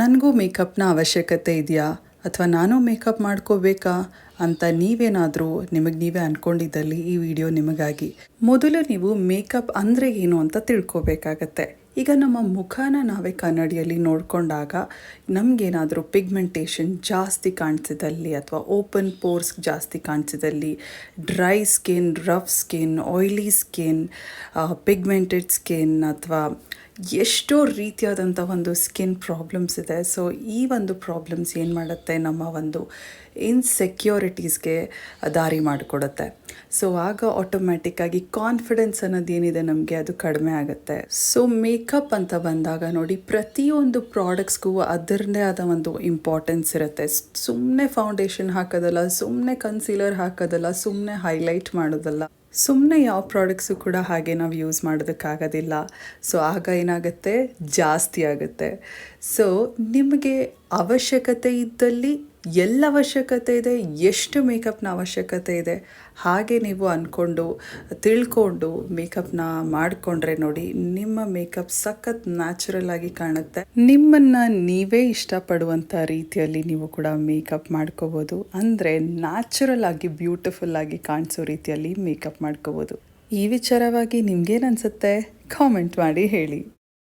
ನನಗೂ ಮೇಕಪ್ನ ಅವಶ್ಯಕತೆ ಇದೆಯಾ ಅಥವಾ ನಾನು ಮೇಕಪ್ ಮಾಡ್ಕೋಬೇಕಾ ಅಂತ ನೀವೇನಾದರೂ ನಿಮಗೆ ನೀವೇ ಅಂದ್ಕೊಂಡಿದ್ದಲ್ಲಿ ಈ ವಿಡಿಯೋ ನಿಮಗಾಗಿ. ಮೊದಲು ನೀವು ಮೇಕಪ್ ಅಂದರೆ ಏನು ಅಂತ ತಿಳ್ಕೊಬೇಕಾಗತ್ತೆ. ಈಗ ನಮ್ಮ ಮುಖನ ನಾವೇ ಕನ್ನಡಿಯಲ್ಲಿ ನೋಡಿಕೊಂಡಾಗ ನಮಗೇನಾದರೂ ಪಿಗ್ಮೆಂಟೇಷನ್ ಜಾಸ್ತಿ ಕಾಣಿಸಿದಲ್ಲಿ ಅಥವಾ ಓಪನ್ ಪೋರ್ಸ್ ಜಾಸ್ತಿ ಕಾಣಿಸಿದಲ್ಲಿ, dry skin, rough skin, oily skin, pigmented skin ಅಥವಾ ಎಷ್ಟೋ ರೀತಿಯಾದಂಥ ಒಂದು ಸ್ಕಿನ್ ಪ್ರಾಬ್ಲಮ್ಸ್ ಇದೆ. ಸೊ ಈ ಒಂದು ಪ್ರಾಬ್ಲಮ್ಸ್ ಏನು ಮಾಡುತ್ತೆ, ನಮ್ಮ ಒಂದು ಇನ್ಸೆಕ್ಯೂರಿಟೀಸ್ಗೆ ದಾರಿ ಮಾಡಿಕೊಡುತ್ತೆ. ಸೊ ಆಗ ಆಟೋಮ್ಯಾಟಿಕ್ಕಾಗಿ ಕಾನ್ಫಿಡೆನ್ಸ್ ಅನ್ನೋದೇನಿದೆ ನಮಗೆ ಅದು ಕಡಿಮೆ ಆಗುತ್ತೆ. ಸೊ ಮೇಕಪ್ ಅಂತ ಬಂದಾಗ ನೋಡಿ, ಪ್ರತಿಯೊಂದು ಪ್ರಾಡಕ್ಟ್ಸ್ಗೂ ಅದರದ್ದೇ ಆದ ಒಂದು ಇಂಪಾರ್ಟೆನ್ಸ್ ಇರುತ್ತೆ. ಸುಮ್ಮನೆ ಫೌಂಡೇಶನ್ ಹಾಕೋದಲ್ಲ, ಸುಮ್ಮನೆ ಕನ್ಸೀಲರ್ ಹಾಕೋದಲ್ಲ, ಸುಮ್ಮನೆ ಹೈಲೈಟ್ ಮಾಡೋದಲ್ಲ, ಸುಮ್ಮನೆ ಯಾವ ಪ್ರಾಡಕ್ಟ್ಸು ಕೂಡ ಹಾಗೆ ನಾವು ಯೂಸ್ ಮಾಡೋದಕ್ಕಾಗೋದಿಲ್ಲ. ಸೊ ಆಗ ಏನಾಗುತ್ತೆ, ಜಾಸ್ತಿ ಆಗುತ್ತೆ. ಸೊ ನಿಮಗೆ ಅವಶ್ಯಕತೆ ಇದ್ದಲ್ಲಿ ಎಲ್ಲ ಅವಶ್ಯಕತೆ ಇದೆ, ಎಷ್ಟು ಮೇಕಪ್ನ ಅವಶ್ಯಕತೆ ಇದೆ ಹಾಗೆ ನೀವು ಅಂದ್ಕೊಂಡು ತಿಳ್ಕೊಂಡು ಮೇಕಪ್ನ ಮಾಡಿಕೊಂಡ್ರೆ ನೋಡಿ, ನಿಮ್ಮ ಮೇಕಪ್ ಸಖತ್ ನ್ಯಾಚುರಲ್ ಆಗಿ ಕಾಣುತ್ತೆ. ನಿಮ್ಮನ್ನು ನೀವೇ ಇಷ್ಟಪಡುವಂಥ ರೀತಿಯಲ್ಲಿ ನೀವು ಕೂಡ ಮೇಕಪ್ ಮಾಡ್ಕೋಬೋದು. ಅಂದರೆ ನ್ಯಾಚುರಲ್ ಆಗಿ ಬ್ಯೂಟಿಫುಲ್ ಆಗಿ ಕಾಣಿಸೋ ರೀತಿಯಲ್ಲಿ ಮೇಕಪ್ ಮಾಡ್ಕೋಬೋದು. ಈ ವಿಚಾರವಾಗಿ ನಿಮ್ಗೇನು ಅನಿಸುತ್ತೆ, ಕಾಮೆಂಟ್ ಮಾಡಿ ಹೇಳಿ.